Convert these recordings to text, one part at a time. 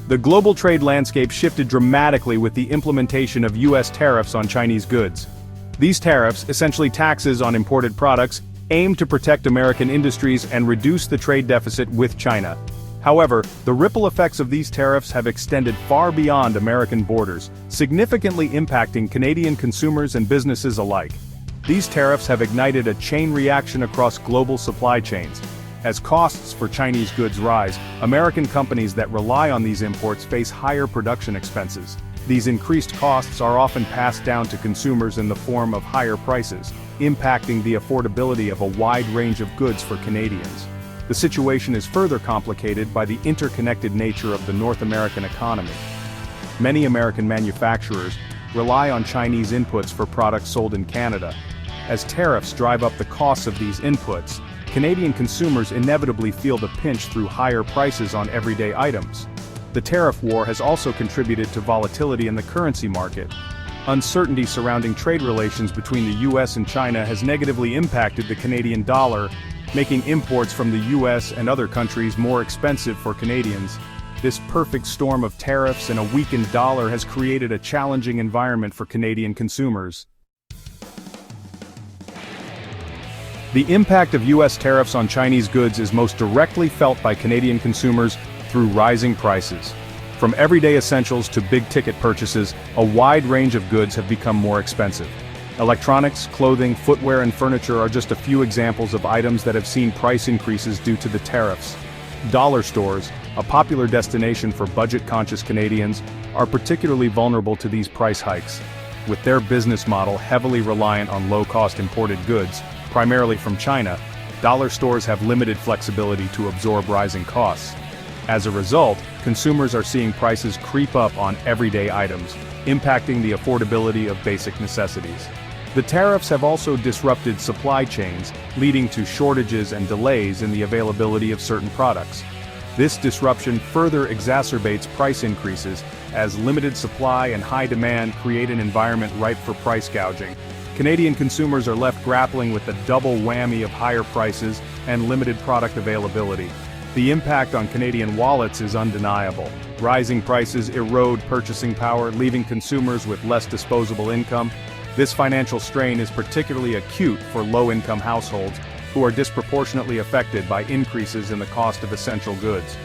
The global trade landscape shifted dramatically with the implementation of U.S. tariffs on Chinese goods. These tariffs, essentially taxes on imported products, aim to protect American industries and reduce the trade deficit with China. However, the ripple effects of these tariffs have extended far beyond American borders, significantly impacting Canadian consumers and businesses alike. These tariffs have ignited a chain reaction across global supply chains. As costs for Chinese goods rise, American companies that rely on these imports face higher production expenses. These increased costs are often passed down to consumers in the form of higher prices, impacting the affordability of a wide range of goods for Canadians. The situation is further complicated by the interconnected nature of the North American economy. Many American manufacturers rely on Chinese inputs for products sold in Canada. As tariffs drive up the costs of these inputs, Canadian consumers inevitably feel the pinch through higher prices on everyday items. The tariff war has also contributed to volatility in the currency market. Uncertainty surrounding trade relations between the US and China has negatively impacted the Canadian dollar, making imports from the US and other countries more expensive for Canadians. This perfect storm of tariffs and a weakened dollar has created a challenging environment for Canadian consumers. The impact of US tariffs on Chinese goods is most directly felt by Canadian consumers through rising prices. From everyday essentials to big-ticket purchases, a wide range of goods have become more expensive. Electronics, clothing, footwear and furniture are just a few examples of items that have seen price increases due to the tariffs. Dollar stores, a popular destination for budget-conscious Canadians, are particularly vulnerable to these price hikes. With their business model heavily reliant on low-cost imported goods, primarily from China, dollar stores have limited flexibility to absorb rising costs. As a result, consumers are seeing prices creep up on everyday items, impacting the affordability of basic necessities. The tariffs have also disrupted supply chains, leading to shortages and delays in the availability of certain products. This disruption further exacerbates price increases, as limited supply and high demand create an environment ripe for price gouging. Canadian consumers are left grappling with the double whammy of higher prices and limited product availability. The impact on Canadian wallets is undeniable. Rising prices erode purchasing power, leaving consumers with less disposable income. This financial strain is particularly acute for low-income households, who are disproportionately affected by increases in the cost of essential goods.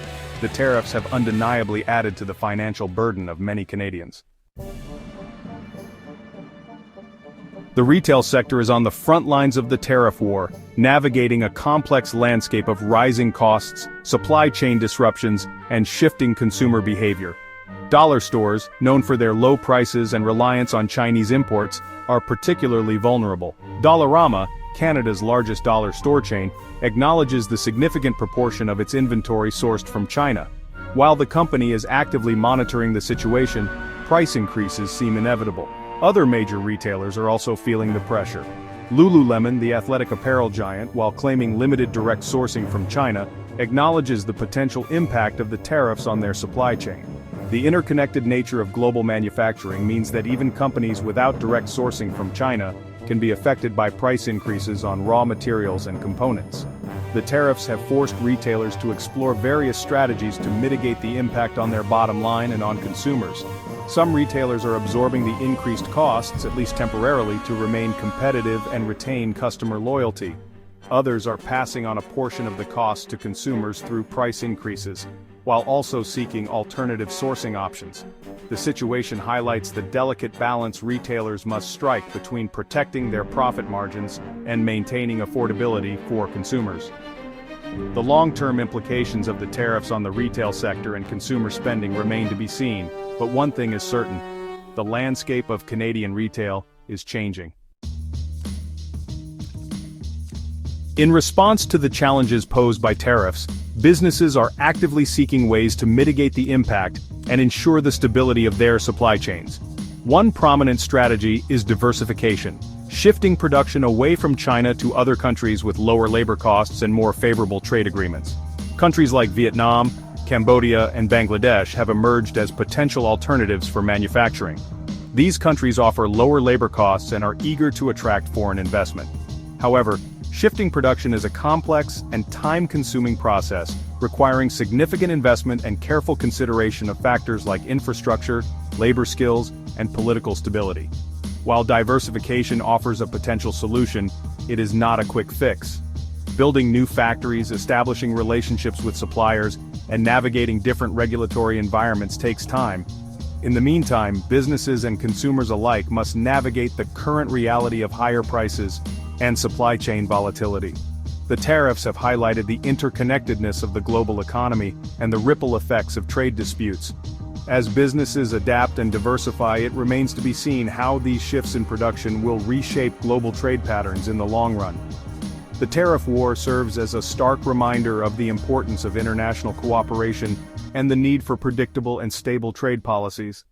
The tariffs have undeniably added to the financial burden of many Canadians. The retail sector is on the front lines of the tariff war, navigating a complex landscape of rising costs, supply chain disruptions, and shifting consumer behavior. Dollar stores, known for their low prices and reliance on Chinese imports, are particularly vulnerable. Dollarama, Canada's largest dollar store chain, acknowledges the significant proportion of its inventory sourced from China. While the company is actively monitoring the situation, price increases seem inevitable. Other major retailers are also feeling the pressure. Lululemon, the athletic apparel giant, while claiming limited direct sourcing from China, acknowledges the potential impact of the tariffs on their supply chain. The interconnected nature of global manufacturing means that even companies without direct sourcing from China can be affected by price increases on raw materials and components. The tariffs have forced retailers to explore various strategies to mitigate the impact on their bottom line and on consumers. Some retailers are absorbing the increased costs, at least temporarily, to remain competitive and retain customer loyalty. Others are passing on a portion of the cost to consumers through price increases, while also seeking alternative sourcing options. The situation highlights the delicate balance retailers must strike between protecting their profit margins and maintaining affordability for consumers. The long-term implications of the tariffs on the retail sector and consumer spending remain to be seen, but one thing is certain: the landscape of Canadian retail is changing. In response to the challenges posed by tariffs, businesses are actively seeking ways to mitigate the impact and ensure the stability of their supply chains. One prominent strategy is diversification, shifting production away from China to other countries with lower labor costs and more favorable trade agreements. Countries like Vietnam, Cambodia, and Bangladesh have emerged as potential alternatives for manufacturing. These countries offer lower labor costs and are eager to attract foreign investment. However, shifting production is a complex and time-consuming process, requiring significant investment and careful consideration of factors like infrastructure, labor skills, and political stability. While diversification offers a potential solution, it is not a quick fix. Building new factories, establishing relationships with suppliers, and navigating different regulatory environments takes time. In the meantime, businesses and consumers alike must navigate the current reality of higher prices and supply chain volatility. The tariffs have highlighted the interconnectedness of the global economy and the ripple effects of trade disputes. As businesses adapt and diversify, it remains to be seen how these shifts in production will reshape global trade patterns in the long run. The tariff war serves as a stark reminder of the importance of international cooperation and the need for predictable and stable trade policies.